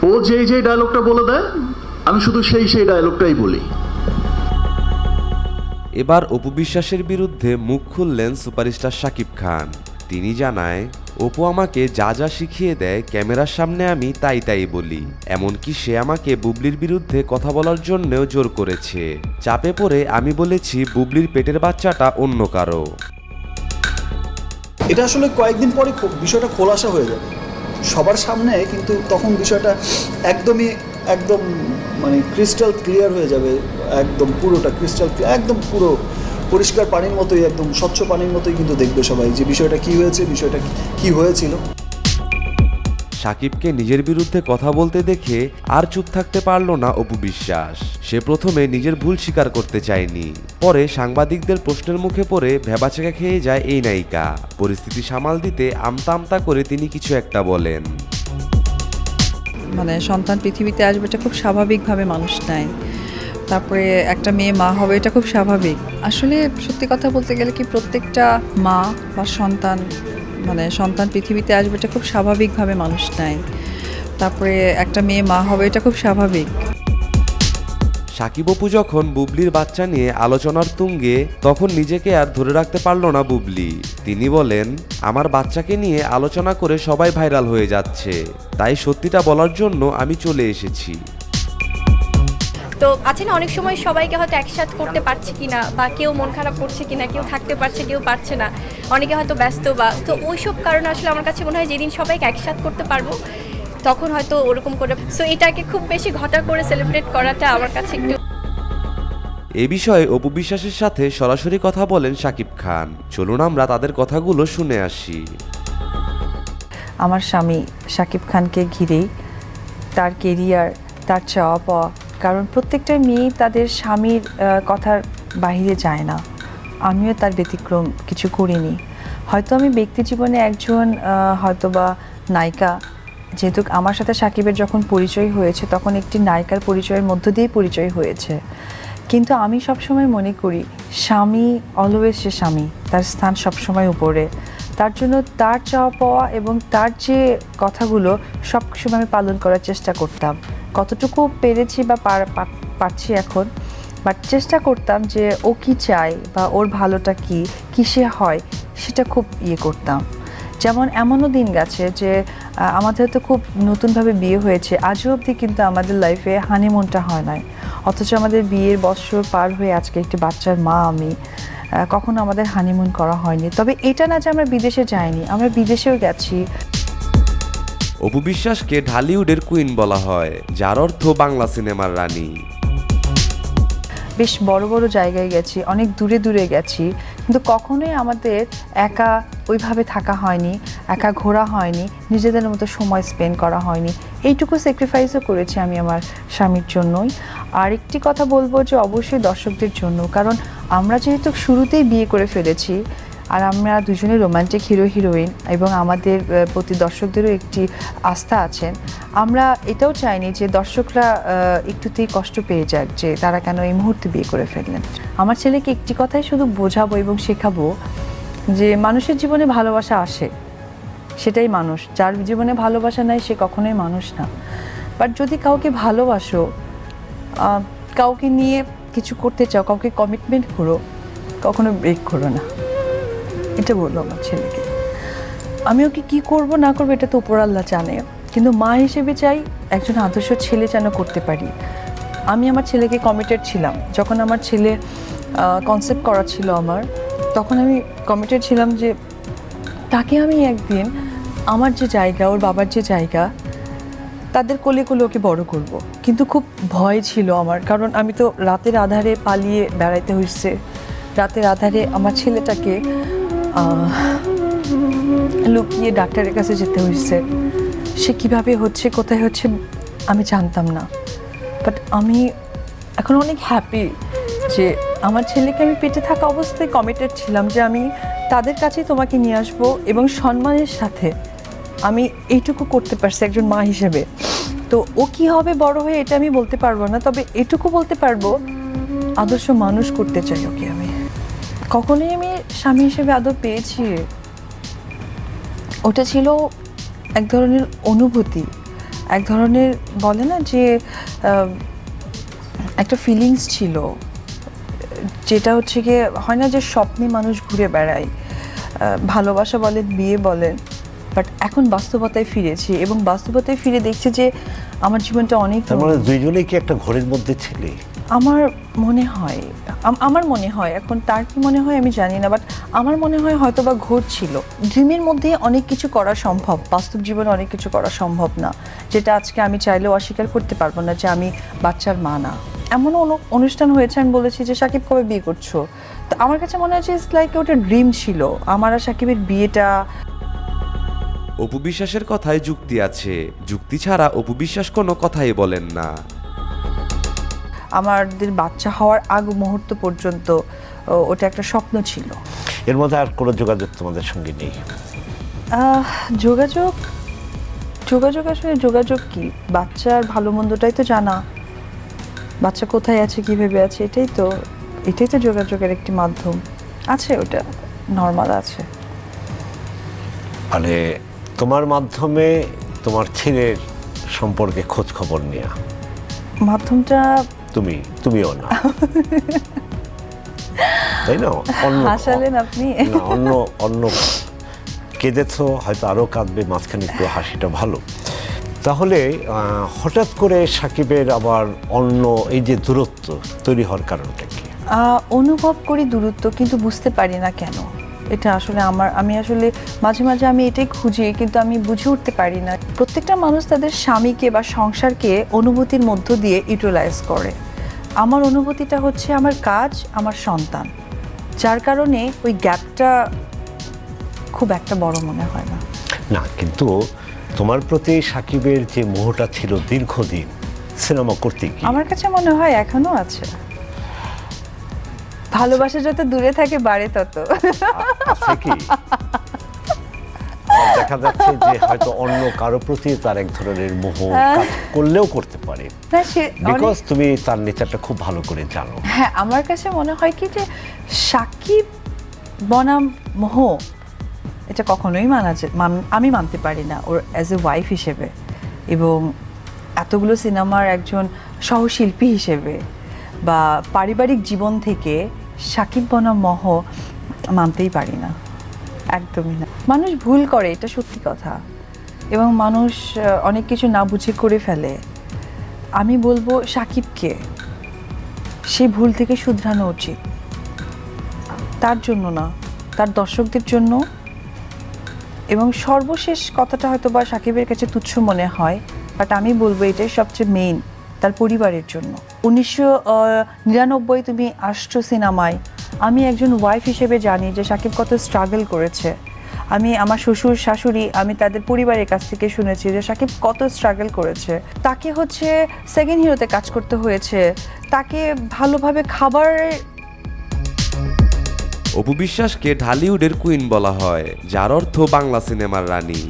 ও যে ডায়লগটা বলে দেয় আমি শুধু সেই ডায়লগটাই বলি। এবার অপু বিশ্বাসের বিরুদ্ধে মুখ খুললেন সুপারস্টার শাকিব খান। তিনি জানায়, অপু আমাকে যা যা শিখিয়ে দেয় ক্যামেরার সামনে আমি তাই বলি। এমনকি সে আমাকে বুবলির বিরুদ্ধে কথা বলার জন্যও জোর করেছে। চাপে পড়ে আমি বলেছি বুবলির পেটের বাচ্চাটা অন্য কারো। এটা আসলে কয়েকদিন পরে বিষয়টা খোলাসা হয়ে যাবে সবার সামনে, কিন্তু তখন বিষয়টা একদম মানে ক্রিস্টাল ক্লিয়ার হয়ে যাবে, একদম পুরোটা ক্রিস্টাল ক্লিয়ার, একদম পুরো পরিষ্কার পানির মতোই, একদম স্বচ্ছ পানির মতোই কিন্তু দেখবে সবাই যে বিষয়টা কী হয়েছে, বিষয়টা কী হয়েছিল। সাকিবকে নিজের বিরুদ্ধে কথা বলতে দেখে আর চুপ থাকতে পারল না অপু বিশ্বাস। সে প্রথমে নিজের ভুল স্বীকার করতে চায়নি, পরে সাংবাদিকদের প্রশ্নের মুখে পড়ে ভেবাচেকা খেয়ে যায় এই নায়িকা। পরিস্থিতি সামাল দিতে আমতা আমতা করে তিনি কিছু একটা বলেন। মানে সন্তান পৃথিবীতে আসবে এটা খুব স্বাভাবিকভাবে মানুষ নেয়, তারপরে একটা মেয়ে মা হবে এটা খুব স্বাভাবিক। আসলে সত্যি কথা বলতে গেলে কি প্রত্যেকটা মা বা সন্তান পৃথিবীতে আসবে এটা খুব স্বাভাবিকভাবে মানুষ নেয়, তারপরে একটা মেয়ে মা হবে এটা খুব স্বাভাবিক। সাকিব অপু যখন বুবলির বাচ্চা নিয়ে আলোচনার তুঙ্গে, তখন নিজেকে আর ধরে রাখতে পারল না বুবলি। তিনি বলেন, আমার বাচ্চাকে নিয়ে আলোচনা করে সবাই ভাইরাল হয়ে যাচ্ছে, তাই সত্যিটা বলার জন্য আমি চলে এসেছি। তো আছে না অনেক সময় সবাইকে হয়তো একসাথ করতে পারছে কিনা, বা কেউ মন খারাপ করছে কিনা, কেউ থাকতে পারছে কেউ পারছে না, অনেকে হয়তো ব্যস্ত, বা তো ওইসব কারণে আসলে আমার কাছে মনে হয় যেদিন সবাইকে একসাথ করতে পারবো তখন হয়তো ওরকম করে, সো এটাকে খুব বেশি ঘটা করে সেলিব্রেট করাটা আমার কাছে একটু। এ বিষয়ে অপু বিশ্বাসের সাথে সরাসরি কথা বলেন শাকিব খান। চলুন আমরা তাদের কথাগুলো শুনে আসি। আমার স্বামী শাকিব খানকে ঘিরেই তার কেরিয়ার, তার চাওয়া পাওয়া, কারণ প্রত্যেকটা মেয়ে তাদের স্বামীর কথার বাহিরে যায় না। আমিও তার ব্যতিক্রম কিছু করিনি। হয়তো আমি ব্যক্তি জীবনে একজন হয়তোবা নায়িকা, যেহেতু আমার সাথে শাকিবের যখন পরিচয় হয়েছে তখন একটি নায়িকার পরিচয়ের মধ্য দিয়েই পরিচয় হয়েছে, কিন্তু আমি সবসময় মনে করি স্বামী অলওয়েজ সে স্বামী, তার স্থান সবসময় উপরে। তার জন্য তার চাওয়া পাওয়া এবং তার যে কথাগুলো সব সময় আমি পালন করার চেষ্টা করতাম। কতটুকু পেরেছি বা পারছি এখন, বাট চেষ্টা করতাম যে ও কি চায় বা ওর ভালোটা কি কিসে হয় সেটা খুব করতাম। যেমন এমনও দিন গেছে যে আমাদের তো খুব নতুনভাবে বিয়ে হয়েছে, আজও অবধি কিন্তু আমাদের লাইফে হানিমুনটা হয় নাই, অথচ আমাদের বিয়ের বছর পার হয়ে আজকে একটি বাচ্চার মা আমি, কখনো আমাদের হানিমুন করা হয়নি। তবে এটা না যে আমরা বিদেশে যাইনি, আমরা বিদেশেও গেছি। অপু বিশ্বাসকে ঢালিউডের কুইন বলা হয়, যার অর্থ বাংলা সিনেমার রানী। বেশ বড় বড় জায়গায় গেছি, অনেক দূরে দূরে গেছি, কিন্তু কখনোই আমাদের একা ওইভাবে থাকা হয়নি, একা ঘোরা হয়নি, নিজেদের মতো সময় স্পেন্ড করা হয়নি। এইটুকু স্যাক্রিফাইসও করেছি আমি আমার স্বামীর জন্যই। আর একটি কথা বলবো যে অবশ্যই দর্শকদের জন্য, কারণ আমরা যেহেতু শুরুতেই বিয়ে করে ফেলেছি আর আমরা দুজনে রোমান্টিক হিরো হিরোইন এবং আমাদের প্রতি দর্শকদেরও একটি আস্থা আছেন, আমরা এটাও চাইনি যে দর্শকরা একটুতেই কষ্ট পেয়ে যাক যে তারা কেন এই মুহূর্তে বিয়ে করে ফেললেন। আমার ছেলেকে একটি কথাই শুধু বোঝাবো এবং শেখাবো যে মানুষের জীবনে ভালোবাসা আসে, সেটাই মানুষ। যার জীবনে ভালোবাসা নাই সে কখনোই মানুষ না। বাট যদি কাউকে ভালোবাসো, কাউকে নিয়ে কিছু করতে চাও, কাউকে কমিটমেন্ট করো, কখনো ব্রেক করো না, এটা বললো আমার ছেলেকে। আমি ওকে কী করবো না করবো এটা তো উপর আল্লাহ জানে, কিন্তু মা হিসেবে চাই একজন আদর্শ ছেলে যেন করতে পারি। আমি আমার ছেলেকে কমিটেড ছিলাম, যখন আমার ছেলে কনসেপ্ট করা ছিল আমার, তখন আমি কমিটেড ছিলাম যে তাকে আমি একদিন আমার যে জায়গা, ওর বাবার যে জায়গা, তাদের কোলে কোলে ওকে বড় করব। কিন্তু খুব ভয় ছিল আমার, কারণ আমি তো রাতের আধারে পালিয়ে বেড়াইতে হয়েছে, রাতের আধারে আমার ছেলেটাকে লুকিয়ে ডাক্তারের কাছে যেতে হয়েছে। সে কিভাবে হচ্ছে, কোথায় হচ্ছে আমি জানতাম না। বাট আমি এখন অনেক হ্যাপি যে আমার ছেলেকে আমি পেটে থাকা অবস্থায় কমিটেড ছিলাম যে আমি তাদের কাছেই তোমাকে নিয়ে আসবো এবং সম্মানের সাথে আমি এইটুকু করতে পারছি একজন মা হিসেবে। তো ও কী হবে বড় হয়ে এটা আমি বলতে পারবো না, তবে এটুকু বলতে পারবো আদর্শ মানুষ করতে চাই ওকে। আমি কখনোই আমি স্বামী হিসেবে আদর পেয়েছি, ওটা ছিল এক ধরনের অনুভূতি। এক ধরনের বলে না যে একটা ফিলিংস ছিল, যেটা হচ্ছে গিয়ে হয় না যে স্বপ্নে মানুষ ঘুরে বেড়ায়, ভালোবাসা বলেন, বিয়ে বলেন, বাট এখন বাস্তবতায় ফিরেছি এবং বাস্তবতায় ফিরে দেখছি যে আমার জীবনটা অনেক তার মানে দুইজনেই কি একটা ঘরের মধ্যে ছিলে? আমার মনে হয় এখন তার কি মনে হয় আমি জানি না, বাট আমার মনে হয় হয়তো বা ঘটছিল। ড্রিমের মধ্যে অনেক কিছু করা সম্ভব, বাস্তব জীবনে অনেক কিছু করা সম্ভব না, যেটা আজকে আমি চাইলেও অস্বীকার করতে পারবো না যে আমি বাচ্চার মা না। এমনও অনুষ্ঠান হয়েছে আমি বলেছি যে সাকিব কবে বিয়ে করছো, তো আমার কাছে মনে হচ্ছে ইটস লাইক ওটা ড্রিম ছিল আমার আর সাকিবের বিয়েটা। অপু বিশ্বাসের কথায় যুক্তি আছে, যুক্তি ছাড়া অপু বিশ্বাস কোনো কথাই বলেন না। আমাদের বাচ্চা হওয়ার আগ মুহূর্ত পর্যন্ত ওটা একটা স্বপ্ন ছিল। এর মধ্যে আর কোনো যোগাযোগ তোমাদের সঙ্গে নেই? যোগাযোগ আসলে যোগাযোগ কি, বাচ্চার ভালো মন্দটাই তো জানা, বাচ্চা কোথায় আছে কিভাবে আছে এটাই তো যোগাযোগের একটি মাধ্যম আছে, ওটা নর্মাল আছে। মানে তোমার মাধ্যমে তোমার ছেলের সম্পর্কে খোঁজ খবর নেওয়া মাধ্যমটা তুমিও না, তাই না? হাসালেন আপনি। না, অন্য কেঁদেছো, হয়তো আরো কাঁদবে, মাঝখানে একটু হাসিটা ভালো। তাহলে হঠাৎ করে সাকিবের আবার অন্য এই যে দূরত্ব তৈরি হওয়ার কারণটা কি? অনুভব করি দূরত্ব, কিন্তু বুঝতে পারি না কেন। এটা আসলে আমি আসলে মাঝে মাঝে আমি এটাই খুঁজি, কিন্তু আমি বুঝে উঠতে পারি না। প্রত্যেকটা মানুষ তাদের স্বামীকে বা সংসারকে অনুভূতির মধ্য দিয়ে ইউটিলাইজ করে। আমার অনুভূতিটা হচ্ছে আমার কাজ, আমার সন্তান, যার কারণে ওই গ্যাপটা খুব একটা বড় মনে হয় না। না, কিন্তু তোমার প্রতি সাকিবের যে মোহটা ছিল দীর্ঘদিন সিনেমা করতে গিয়ে, আমার কাছে মনে হয় এখনো আছে। ভালোবাসা যত দূরে থাকে বাড়ে তত। আছে কি? আবার দেখা যাচ্ছে যে হয়তো অন্য কারো প্রতি তার এক ধরনের মোহ কাজ করলেও করতে পারে, না, সে বিকজ তুমি তার নেচারটা খুব ভালো করে জানো। হ্যাঁ, আমার কাছে মনে হয় কি যে সাকিব বনাম মোহ এটা কখনোই আমি মানতে পারি না ওর অ্যাজ এ ওয়াইফ হিসেবে, এবং এতগুলো সিনেমার একজন সহশিল্পী হিসেবে বা পারিবারিক জীবন থেকে সাকিব বনাম মোহ মানতেই পারি না, একদমই না। মানুষ ভুল করে, এটা সত্যি কথা, এবং মানুষ অনেক কিছু না বুঝে করে ফেলে। আমি বলবো সাকিবকে সেই ভুল থেকে শুধরানো উচিত, তার জন্য না, তার দর্শকদের জন্য। এবং সর্বশেষ কথাটা হয়তো বা সাকিবের কাছে তুচ্ছ মনে হয়, বাট আমি বলবো এটাই সবচেয়ে মেইন, তার পরিবারের জন্য। 1999 তুমি আসছো সিনেমায়, আমি একজন ওয়াইফ হিসেবে জানি যে সাকিব কত স্ট্রাগল করেছে। আমি আমার শ্বশুর শাশুড়ি, আমি তাদের পরিবারের কাছ থেকে শুনেছি যে সাকিব কত স্ট্রাগল করেছে। তাকে হচ্ছে সেকেন্ড হিরোতে কাজ করতে হয়েছে, তাকে ভালোভাবে খাবার। অপু বিশ্বাসকে ঢালিউডের কুইন বলা হয়, যার অর্থ বাংলা সিনেমার রানী।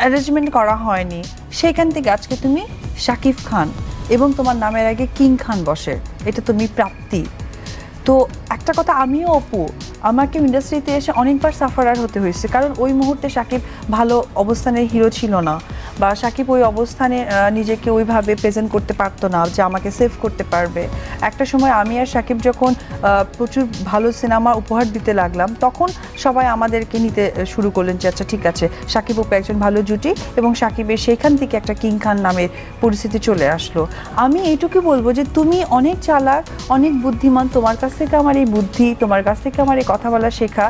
অ্যারেঞ্জমেন্ট করা হয়নি, সেখান থেকে আজকে তুমি শাকিব খান এবং তোমার নামের আগে কিং খান বসে, এটা তুমি প্রাপ্তি। তো একটা কথা, আমিও অপু, আমাকে ইন্ডাস্ট্রিতে এসে অনেকবার সাফারার হতে হয়েছে, কারণ ওই মুহূর্তে সাকিব ভালো অবস্থানের হিরো ছিল না, বা সাকিব ওই অবস্থানে নিজেকে ওইভাবে প্রেজেন্ট করতে পারতো না যে আমাকে সেভ করতে পারবে। একটা সময় আমি আর সাকিব যখন প্রচুর ভালো সিনেমা উপহার দিতে লাগলাম, তখন সবাই আমাদেরকে নিতে শুরু করলেন যে আচ্ছা ঠিক আছে, সাকিব অপু একজন ভালো জুটি, এবং সাকিবের সেইখান থেকে একটা কিং খান নামের পরিস্থিতি চলে আসলো। আমি এইটুকু বলবো যে তুমি অনেক চালাক, অনেক বুদ্ধিমান, তোমার কাছ থেকে আমার এই বুদ্ধি, তোমার কাছ থেকে আমার এই কথা বলা শেখা।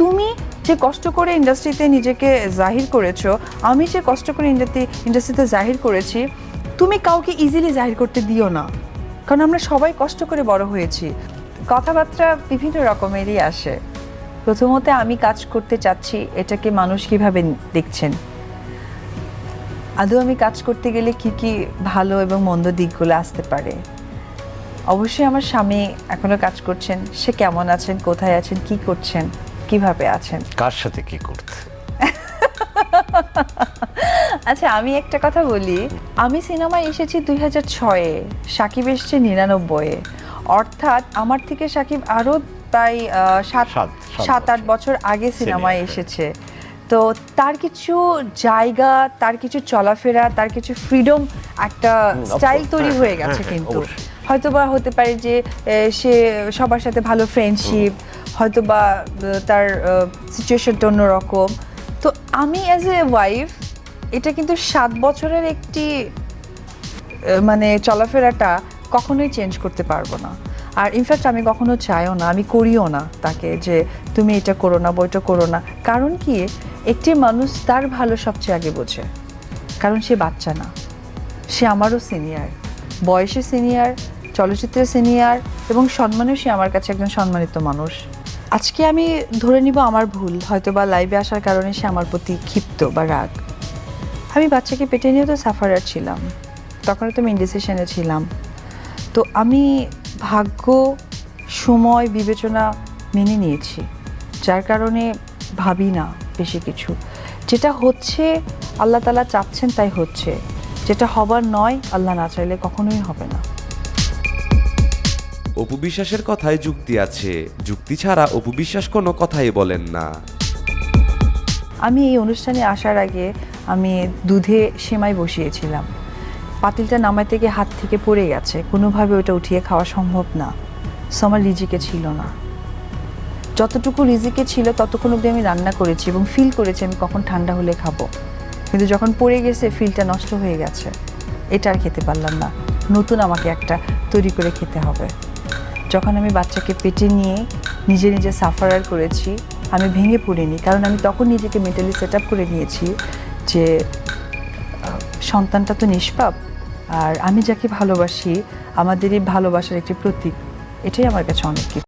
তুমি যে কষ্ট করে ইন্ডাস্ট্রিতে নিজেকে জাহির করেছো, আমি যে কষ্ট করে ইন্ডাস্ট্রিতে জাহির করেছি, তুমি কাউকে ইজিলি জাহির করতে দিও না, কারণ আমরা সবাই কষ্ট করে বড় হয়েছি। কথাবার্তা বিভিন্ন রকমেরই আসে। প্রথমত আমি কাজ করতে চাচ্ছি, এটাকে মানুষ কীভাবে দেখছেন, আদৌ আমি কাজ করতে গেলে কি কি ভালো এবং মন্দ দিকগুলো আসতে পারে। অবশ্যই আমার স্বামী এখনো কাজ করছেন, সে কেমন আছেন, কোথায় আছেন, কি করছেন, কিভাবে আছেন, কার সাথে কি করতে। আচ্ছা আমি একটা কথা বলি, আমি সিনেমায় এসেছি 2006-এ, সাকিব এসছে 99-এ, অর্থাৎ আমার থেকে সাকিব আরও প্রায় 7-8 বছর আগে সিনেমায় এসেছে। তো তার কিছু জায়গা, তার কিছু চলাফেরা, তার কিছু ফ্রিডম, একটা স্টাইল তৈরি হয়ে গেছে কিন্তু হয়তোবা হতে পারে যে সে সবার সাথে ভালো ফ্রেন্ডশিপ, হয়তোবা তার সিচুয়েশনটা অন্যরকম। তো আমি অ্যাজ এ ওয়াইফ এটা কিন্তু 7 বছরের একটি মানে চলাফেরাটা কখনোই চেঞ্জ করতে পারবো না। আর ইনফ্যাক্ট আমি কখনো চাইও না, আমি করিও না তাকে যে তুমি এটা করো না, বইটা করো না। কারণ কি, একটি মানুষ তার ভালো সবচেয়ে আগে বোঝে, কারণ সে বাচ্চা না, সে আমারও সিনিয়র, বয়সে সিনিয়র, চলচ্চিত্রে সিনিয়র, এবং সম্মানেও সে আমার কাছে একজন সম্মানিত মানুষ। আজকে আমি ধরে নিব আমার ভুল, হয়তো বা লাইভে আসার কারণে সে আমার প্রতি ক্ষিপ্ত বা রাগ। আমি বাচ্চাকে পেটে নিয়ে তো সাফারার ছিলাম, তখন তো আমি ইনডিসিশনে ছিলাম। তো আমি ভাগ্য, সময়, বিবেচনা মেনে নিয়েছি, যার কারণে ভাবি না বেশি কিছু। যেটা হচ্ছে আল্লাহ তাআলা চাচ্ছেন তাই হচ্ছে, যেটা হবার নয় আল্লাহ না চাইলে কখনোই হবে না। অপু বিশ্বাসের কথায় যুক্তি আছে, যুক্তি ছাড়া অপু বিশ্বাস কোনো কথাই বলেন না। আমি এই অনুষ্ঠানে আসার আগে আমি দুধে সেমাই বসিয়েছিলাম, পাতিলটা নামাইতে গিয়ে হাত থেকে পড়ে গেছে, কোনোভাবে ওটা উঠিয়ে খাওয়া সম্ভব না। সো আমার রিজিকে ছিল না, যতটুকু রিজিকে ছিল ততক্ষণ অবধি আমি রান্না করেছি এবং ফিল করেছি আমি কখন ঠান্ডা হলে খাবো, কিন্তু যখন পড়ে গেছে ফিলটা নষ্ট হয়ে গেছে, এটা আর খেতে পারলাম না, নতুন আমাকে একটা তৈরি করে খেতে হবে। যখন আমি বাচ্চাকে পেটে নিয়ে নিজে নিজে সাফারার করেছি, আমি ভেঙে পড়িনি, কারণ আমি তখন নিজেকে মেন্টালি সেট আপ করে নিয়েছি যে সন্তানটা তো নিষ্পাপ, আর আমি যাকে ভালোবাসি আমাদের এই ভালোবাসার একটি প্রতীক, এটাই আমার কাছে অনেক কিছু।